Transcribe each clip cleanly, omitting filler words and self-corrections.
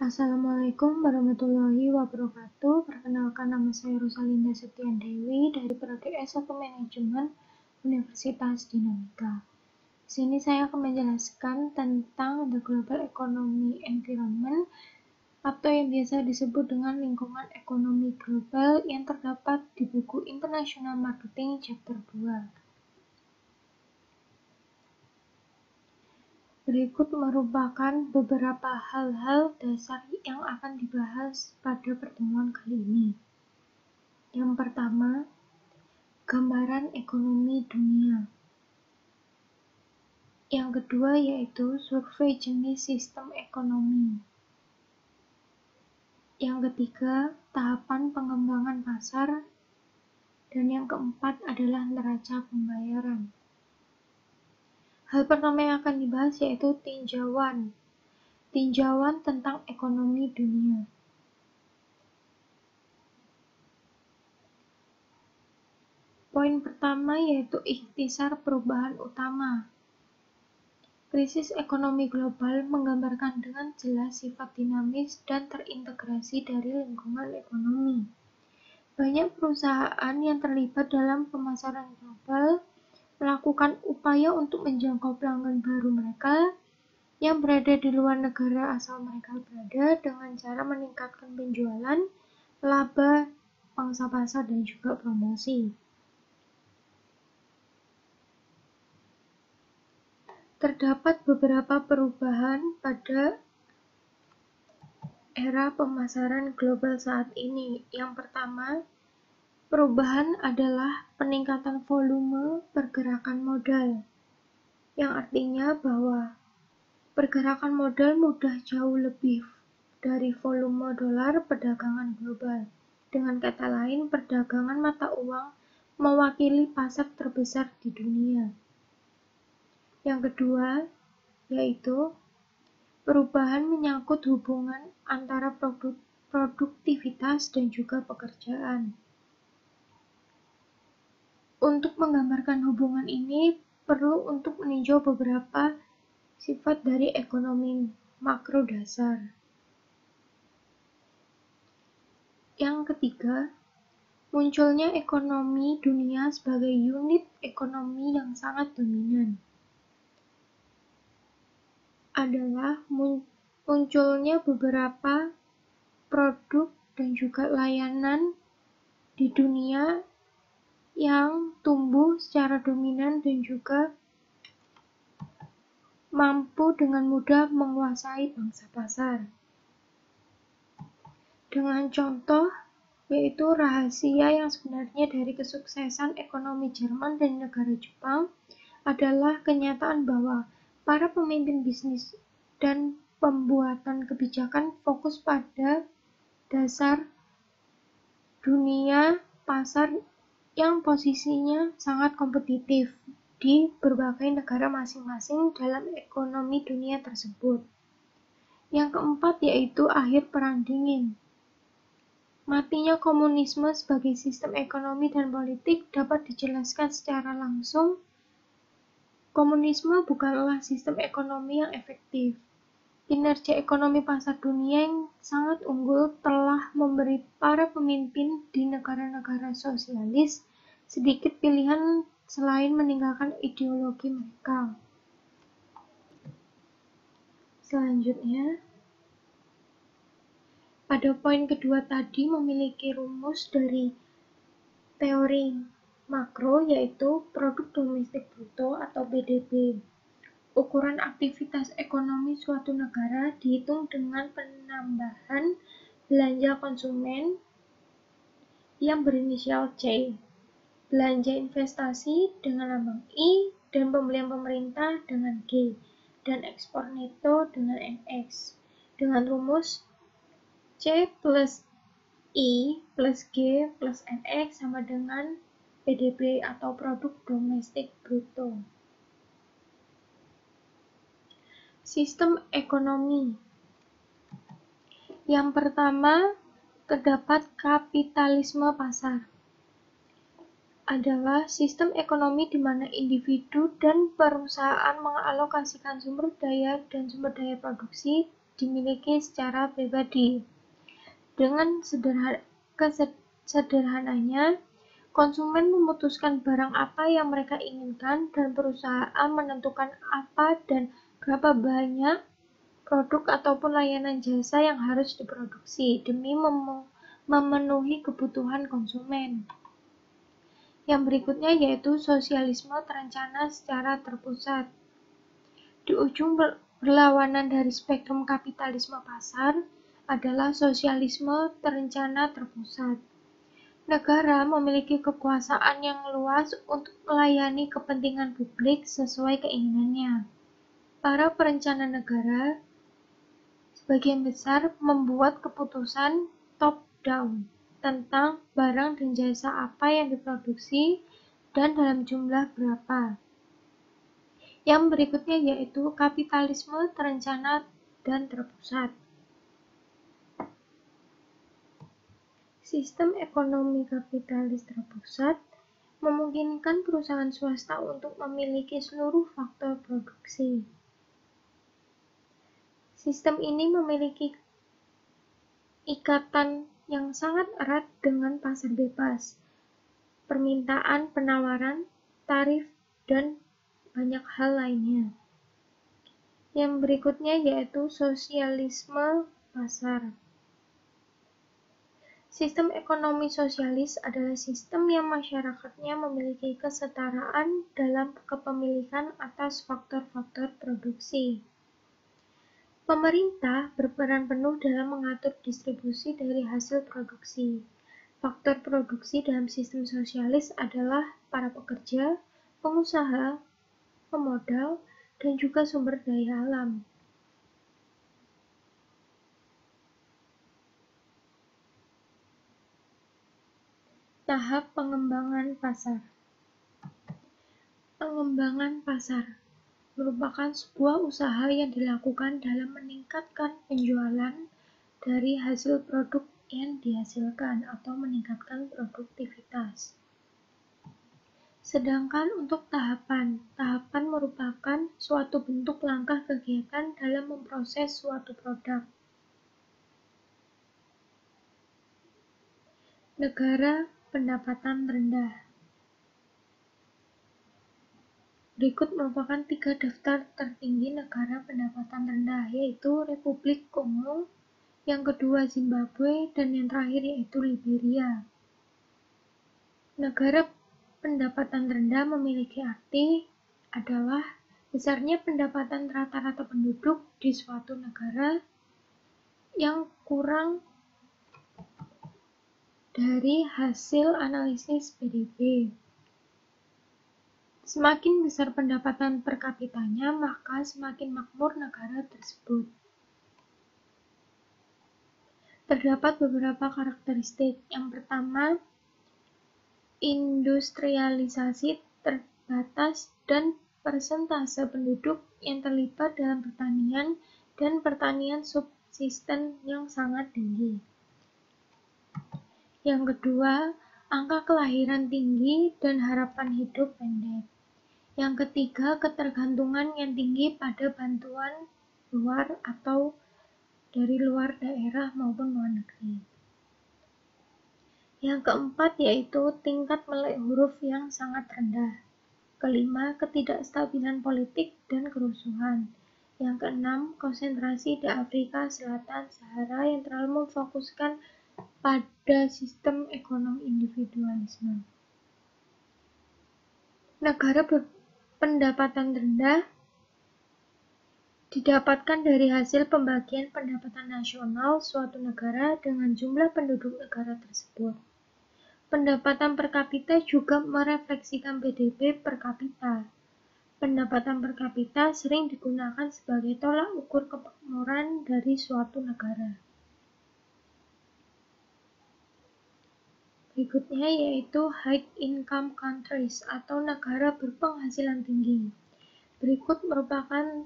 Assalamualaikum warahmatullahi wabarakatuh. Perkenalkan, nama saya Rosalinda Septian Dewi dari Prodi S1 Manajemen Universitas Dinamika. Di sini saya akan menjelaskan tentang the global economy environment atau yang biasa disebut dengan lingkungan ekonomi global yang terdapat di buku International Marketing Chapter 2. Berikut merupakan beberapa hal-hal dasar yang akan dibahas pada pertemuan kali ini. Yang pertama, gambaran ekonomi dunia. Yang kedua yaitu survei jenis sistem ekonomi. Yang ketiga, tahapan pengembangan pasar. Dan yang keempat adalah neraca pembayaran. Hal pertama yang akan dibahas yaitu tinjauan. Tinjauan tentang ekonomi dunia. Poin pertama yaitu ikhtisar perubahan utama. Krisis ekonomi global menggambarkan dengan jelas sifat dinamis dan terintegrasi dari lingkungan ekonomi. Banyak perusahaan yang terlibat dalam pemasaran global melakukan upaya untuk menjangkau pelanggan baru mereka yang berada di luar negara asal mereka berada dengan cara meningkatkan penjualan, laba, pangsa pasar, dan juga promosi. Terdapat beberapa perubahan pada era pemasaran global saat ini. Yang pertama, perubahan adalah peningkatan volume pergerakan modal, yang artinya bahwa pergerakan modal mudah jauh lebih dari volume dolar perdagangan global. Dengan kata lain, perdagangan mata uang mewakili pasar terbesar di dunia. Yang kedua, yaitu perubahan menyangkut hubungan antara produktivitas dan juga pekerjaan. Untuk menggambarkan hubungan ini, perlu untuk meninjau beberapa sifat dari ekonomi makro dasar. Yang ketiga, munculnya ekonomi dunia sebagai unit ekonomi yang sangat dominan. Adalah munculnya beberapa produk dan juga layanan di dunia yang tumbuh secara dominan dan juga mampu dengan mudah menguasai pangsa pasar. Dengan contoh, yaitu rahasia yang sebenarnya dari kesuksesan ekonomi Jerman dan negara Jepang adalah kenyataan bahwa para pemimpin bisnis dan pembuatan kebijakan fokus pada dasar dunia pasar yang posisinya sangat kompetitif di berbagai negara masing-masing dalam ekonomi dunia tersebut. Yang keempat yaitu akhir Perang Dingin. Matinya komunisme sebagai sistem ekonomi dan politik dapat dijelaskan secara langsung. Komunisme bukanlah sistem ekonomi yang efektif. Kinerja ekonomi pasar dunia yang sangat unggul telah memberi para pemimpin di negara-negara sosialis sedikit pilihan selain meninggalkan ideologi mereka. Selanjutnya, pada poin kedua tadi memiliki rumus dari teori makro yaitu produk domestik bruto atau PDB. Ukuran aktivitas ekonomi suatu negara dihitung dengan penambahan belanja konsumen yang berinisial C, belanja investasi dengan lambang I, dan pembelian pemerintah dengan G, dan ekspor neto dengan NX. Dengan rumus C plus I plus G plus NX sama dengan PDB atau produk domestik bruto. Sistem ekonomi. Yang pertama, terdapat kapitalisme pasar. Adalah sistem ekonomi di mana individu dan perusahaan mengalokasikan sumber daya dan sumber daya produksi dimiliki secara pribadi. Dengan sederhananya, konsumen memutuskan barang apa yang mereka inginkan dan perusahaan menentukan apa dan berapa banyak produk ataupun layanan jasa yang harus diproduksi demi memenuhi kebutuhan konsumen. Yang berikutnya yaitu sosialisme terencana secara terpusat. Di ujung berlawanan dari spektrum kapitalisme pasar adalah sosialisme terencana terpusat. Negara memiliki kekuasaan yang luas untuk melayani kepentingan publik sesuai keinginannya. Para perencana negara sebagian besar membuat keputusan top-down tentang barang dan jasa apa yang diproduksi dan dalam jumlah berapa. Yang berikutnya yaitu kapitalisme terencana dan terpusat. Sistem ekonomi kapitalis terpusat memungkinkan perusahaan swasta untuk memiliki seluruh faktor produksi. Sistem ini memiliki ikatan yang sangat erat dengan pasar bebas, permintaan, penawaran, tarif, dan banyak hal lainnya. Yang berikutnya yaitu sosialisme pasar. Sistem ekonomi sosialis adalah sistem yang masyarakatnya memiliki kesetaraan dalam kepemilikan atas faktor-faktor produksi. Pemerintah berperan penuh dalam mengatur distribusi dari hasil produksi. Faktor produksi dalam sistem sosialis adalah para pekerja, pengusaha, pemodal, dan juga sumber daya alam. Tahap pengembangan pasar. Pengembangan pasar merupakan sebuah usaha yang dilakukan dalam meningkatkan penjualan dari hasil produk yang dihasilkan atau meningkatkan produktivitas. Sedangkan untuk tahapan merupakan suatu bentuk langkah kegiatan dalam memproses suatu produk. Negara pendapatan rendah. Berikut merupakan 3 daftar tertinggi negara pendapatan rendah, yaitu Republik Kongo, yang kedua Zimbabwe, dan yang terakhir yaitu Liberia. Negara pendapatan rendah memiliki arti adalah besarnya pendapatan rata-rata penduduk di suatu negara yang kurang dari hasil analisis PDB. Semakin besar pendapatan per kapitanya, maka semakin makmur negara tersebut. Terdapat beberapa karakteristik. Yang pertama, industrialisasi terbatas dan persentase penduduk yang terlibat dalam pertanian dan pertanian subsisten yang sangat tinggi. Yang kedua, angka kelahiran tinggi dan harapan hidup pendek. Yang ketiga, ketergantungan yang tinggi pada bantuan luar atau dari luar daerah maupun luar negeri. Yang keempat yaitu tingkat melek huruf yang sangat rendah. Kelima, ketidakstabilan politik dan kerusuhan. Yang keenam, konsentrasi di Afrika Selatan Sahara yang terlalu memfokuskan pada sistem ekonomi individualisme. Negara pendapatan rendah didapatkan dari hasil pembagian pendapatan nasional suatu negara dengan jumlah penduduk negara tersebut. Pendapatan per kapita juga merefleksikan PDB per kapita. Pendapatan per kapita sering digunakan sebagai tolak ukur kemakmuran dari suatu negara. Berikutnya yaitu high income countries atau negara berpenghasilan tinggi. Berikut merupakan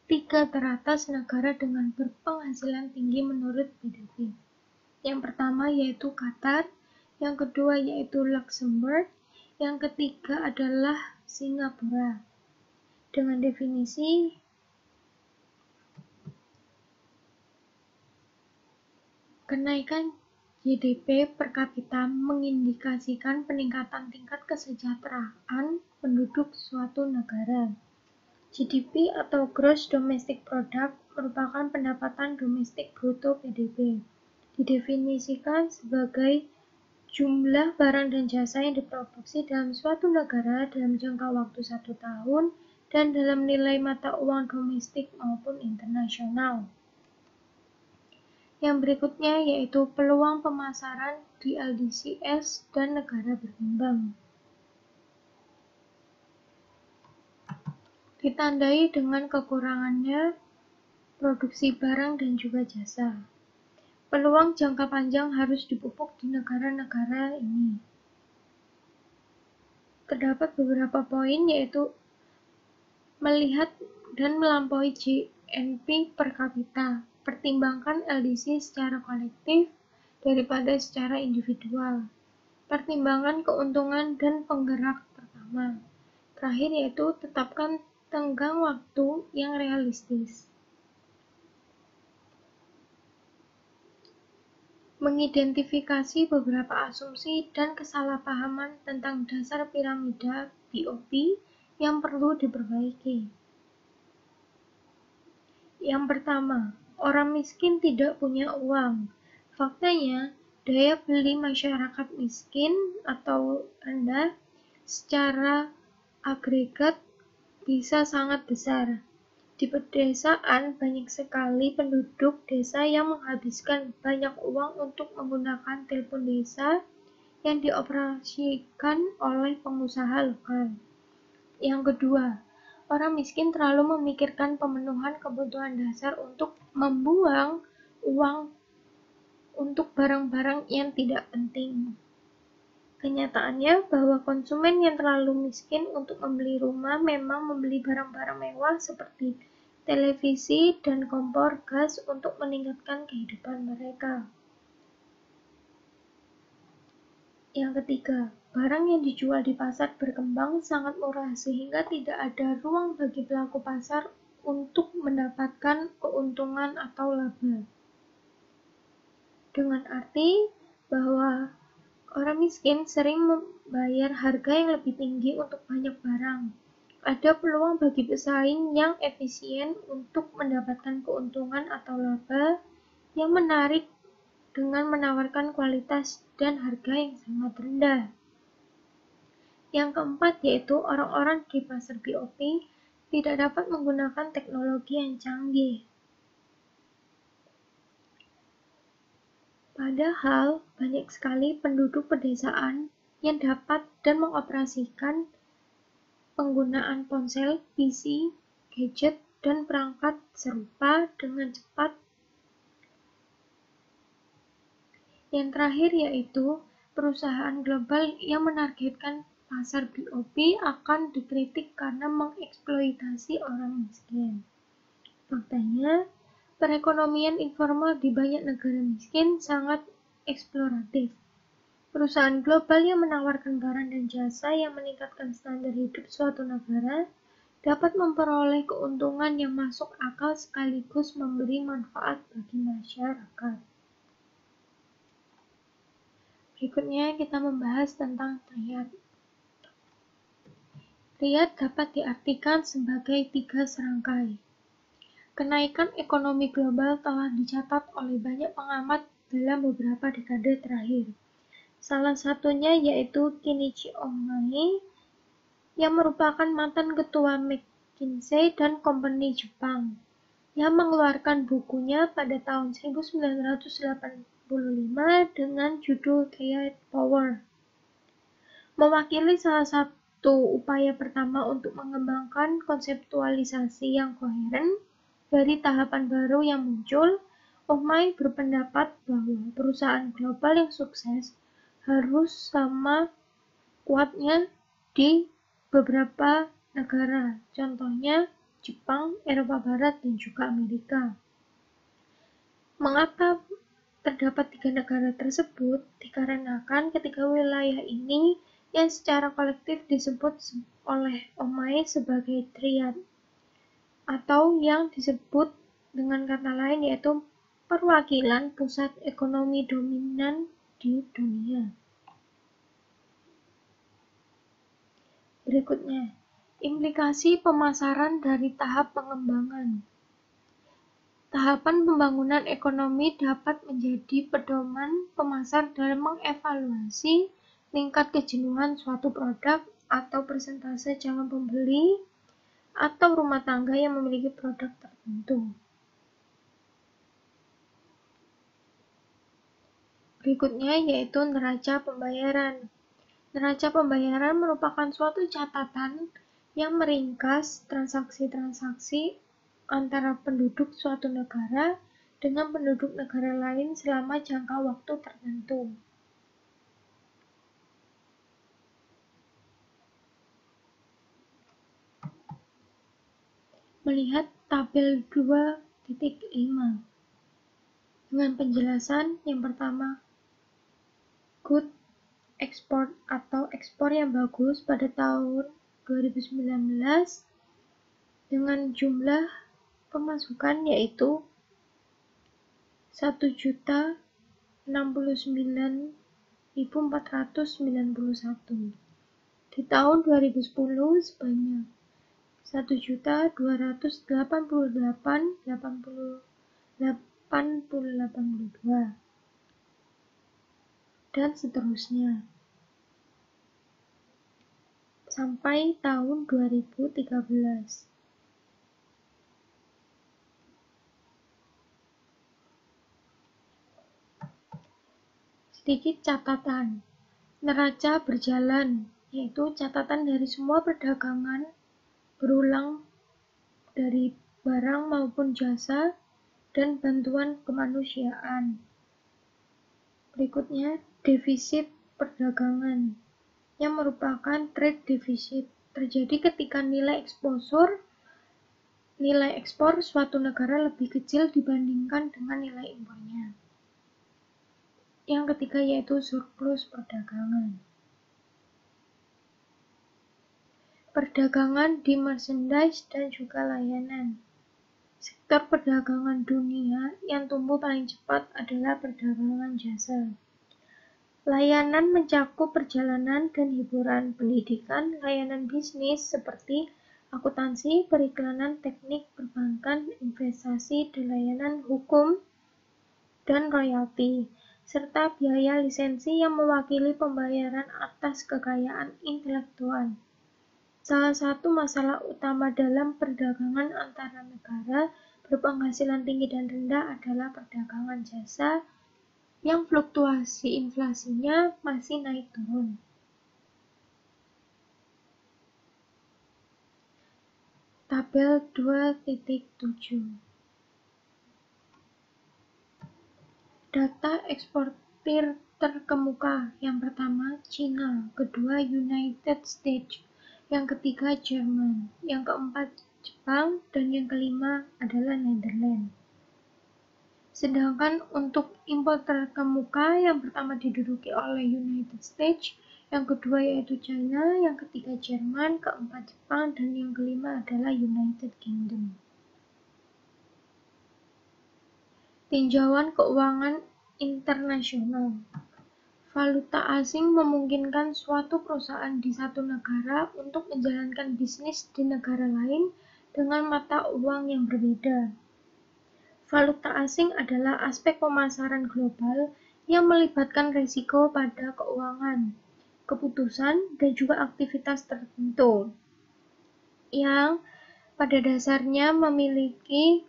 3 teratas negara dengan berpenghasilan tinggi menurut PDB. Yang pertama yaitu Qatar, yang kedua yaitu Luxembourg, yang ketiga adalah Singapura. Dengan definisi Kenaikan GDP per kapita mengindikasikan peningkatan tingkat kesejahteraan penduduk suatu negara. GDP atau Gross Domestic Product merupakan pendapatan domestik bruto PDB. Didefinisikan sebagai jumlah barang dan jasa yang diproduksi dalam suatu negara dalam jangka waktu 1 tahun dan dalam nilai mata uang domestik maupun internasional. Yang berikutnya yaitu peluang pemasaran di LDCs dan negara berkembang. Ditandai dengan kekurangannya produksi barang dan juga jasa. Peluang jangka panjang harus dipupuk di negara-negara ini. Terdapat beberapa poin yaitu melihat dan melampaui GNP per kapita. Pertimbangkan LDC secara kolektif daripada secara individual. Pertimbangan keuntungan dan penggerak pertama. Terakhir yaitu tetapkan tenggang waktu yang realistis. Mengidentifikasi beberapa asumsi dan kesalahpahaman tentang dasar piramida BOP yang perlu diperbaiki. Yang pertama, orang miskin tidak punya uang. Faktanya, daya beli masyarakat miskin atau rendah secara agregat bisa sangat besar. Di pedesaan, banyak sekali penduduk desa yang menghabiskan banyak uang untuk menggunakan telepon desa yang dioperasikan oleh pengusaha lokal. Yang kedua, orang miskin terlalu memikirkan pemenuhan kebutuhan dasar untuk membuang uang untuk barang-barang yang tidak penting. Kenyataannya bahwa konsumen yang terlalu miskin untuk membeli rumah memang membeli barang-barang mewah seperti televisi dan kompor gas untuk meningkatkan kehidupan mereka. Yang ketiga, barang yang dijual di pasar berkembang sangat murah sehingga tidak ada ruang bagi pelaku pasar untuk mendapatkan keuntungan atau laba. Dengan arti bahwa orang miskin sering membayar harga yang lebih tinggi untuk banyak barang. Ada peluang bagi pesaing yang efisien untuk mendapatkan keuntungan atau laba yang menarik dengan menawarkan kualitas dan harga yang sangat rendah. Yang keempat yaitu orang-orang di pasar BOP tidak dapat menggunakan teknologi yang canggih. Padahal banyak sekali penduduk pedesaan yang dapat dan mengoperasikan penggunaan ponsel, PC, gadget, dan perangkat serupa dengan cepat. Yang terakhir yaitu perusahaan global yang menargetkan pasar BOP akan dikritik karena mengeksploitasi orang miskin. Faktanya, perekonomian informal di banyak negara miskin sangat eksploratif. Perusahaan global yang menawarkan barang dan jasa yang meningkatkan standar hidup suatu negara dapat memperoleh keuntungan yang masuk akal sekaligus memberi manfaat bagi masyarakat. Berikutnya kita membahas tentang triad. Triad dapat diartikan sebagai 3 serangkai. Kenaikan ekonomi global telah dicatat oleh banyak pengamat dalam beberapa dekade terakhir. Salah satunya yaitu Kenichi Ohmae yang merupakan mantan ketua McKinsey dan Company Jepang yang mengeluarkan bukunya pada tahun 1985 dengan judul Triad Power. Mewakili salah satu upaya pertama untuk mengembangkan konseptualisasi yang koheren dari tahapan baru yang muncul, Ohmae berpendapat bahwa perusahaan global yang sukses harus sama kuatnya di beberapa negara, contohnya Jepang, Eropa Barat, dan juga Amerika. Mengapa terdapat 3 negara tersebut? Dikarenakan ketiga wilayah ini yang secara kolektif disebut oleh Ohmae sebagai triad, atau yang disebut dengan kata lain yaitu perwakilan pusat ekonomi dominan di dunia. Berikutnya, implikasi pemasaran dari tahap pengembangan. Tahapan pembangunan ekonomi dapat menjadi pedoman pemasar dalam mengevaluasi tingkat kejenuhan suatu produk atau persentase calon pembeli atau rumah tangga yang memiliki produk tertentu. Berikutnya yaitu neraca pembayaran. Neraca pembayaran merupakan suatu catatan yang meringkas transaksi-transaksi antara penduduk suatu negara dengan penduduk negara lain selama jangka waktu tertentu. Melihat tabel 2.5 dengan penjelasan yang pertama, good export atau ekspor yang bagus pada tahun 2019 dengan jumlah pemasukan yaitu 1.069.491. Di tahun 2010 sebanyak 1.288.882 dan seterusnya sampai tahun 2013. Sedikit catatan. Neraca berjalan, yaitu catatan dari semua perdagangan berulang dari barang maupun jasa dan bantuan kemanusiaan. Berikutnya, defisit perdagangan yang merupakan trade deficit terjadi ketika nilai ekspor suatu negara lebih kecil dibandingkan dengan nilai impornya. Yang ketiga yaitu surplus perdagangan. Perdagangan di merchandise dan juga layanan. Sektor perdagangan dunia yang tumbuh paling cepat adalah perdagangan jasa. Layanan mencakup perjalanan dan hiburan, pendidikan, layanan bisnis seperti akuntansi, periklanan, teknik, perbankan, investasi, dan layanan hukum, dan royalti, serta biaya lisensi yang mewakili pembayaran atas kekayaan intelektual. Salah satu masalah utama dalam perdagangan antara negara berpenghasilan tinggi dan rendah adalah perdagangan jasa yang fluktuasi inflasinya masih naik turun. Tabel 2.7. Data eksportir terkemuka. Yang pertama, China, kedua United States, yang ketiga Jerman, yang keempat Jepang, dan yang kelima adalah Netherlands. Sedangkan untuk impor terkemuka yang pertama diduduki oleh United States, yang kedua yaitu China, yang ketiga Jerman, keempat Jepang, dan yang kelima adalah United Kingdom. Tinjauan keuangan internasional. Valuta asing memungkinkan suatu perusahaan di satu negara untuk menjalankan bisnis di negara lain dengan mata uang yang berbeda. Valuta asing adalah aspek pemasaran global yang melibatkan risiko pada keuangan, keputusan, dan juga aktivitas tertentu yang pada dasarnya memiliki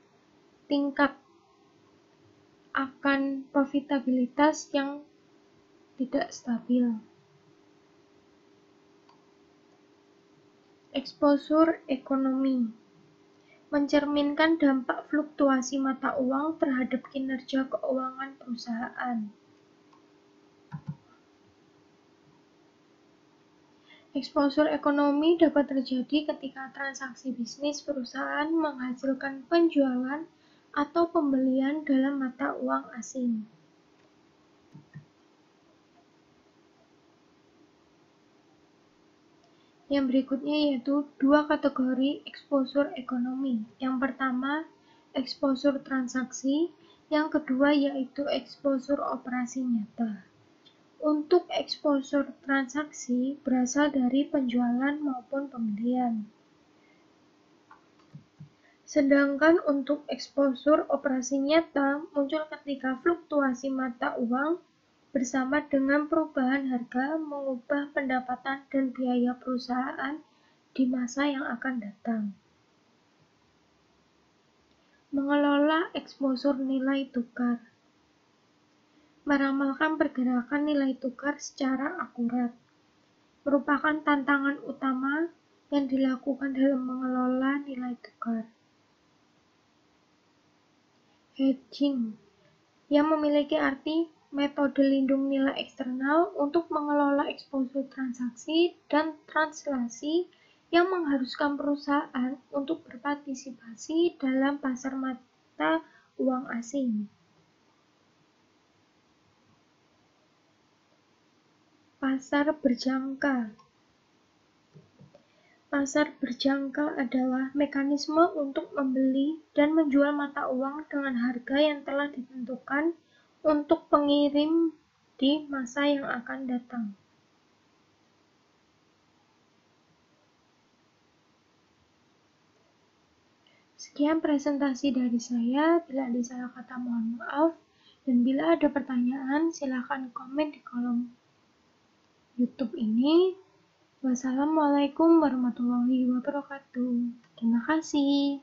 tingkat akan profitabilitas yang tidak stabil. Eksposur ekonomi mencerminkan dampak fluktuasi mata uang terhadap kinerja keuangan perusahaan. Eksposur ekonomi dapat terjadi ketika transaksi bisnis perusahaan menghasilkan penjualan atau pembelian dalam mata uang asing. Yang berikutnya yaitu dua kategori eksposur ekonomi. Yang pertama, eksposur transaksi, Yang kedua yaitu exposure operasi nyata. Untuk exposure transaksi berasal dari penjualan maupun pembelian. Sedangkan untuk exposure operasi nyata muncul ketika fluktuasi mata uang bersama dengan perubahan harga mengubah pendapatan dan biaya perusahaan di masa yang akan datang. Mengelola exposure nilai tukar. Meramalkan pergerakan nilai tukar secara akurat merupakan tantangan utama yang dilakukan dalam mengelola nilai tukar. Hedging yang memiliki arti metode lindung nilai eksternal untuk mengelola exposure transaksi dan translasi yang mengharuskan perusahaan untuk berpartisipasi dalam pasar mata uang asing. Pasar berjangka. Pasar berjangka adalah mekanisme untuk membeli dan menjual mata uang dengan harga yang telah ditentukan untuk pengirim di masa yang akan datang. Sekian presentasi dari saya. Bila ada salah kata mohon maaf. Dan bila ada pertanyaan, silakan komen di kolom YouTube ini. Wassalamualaikum warahmatullahi wabarakatuh. Terima kasih.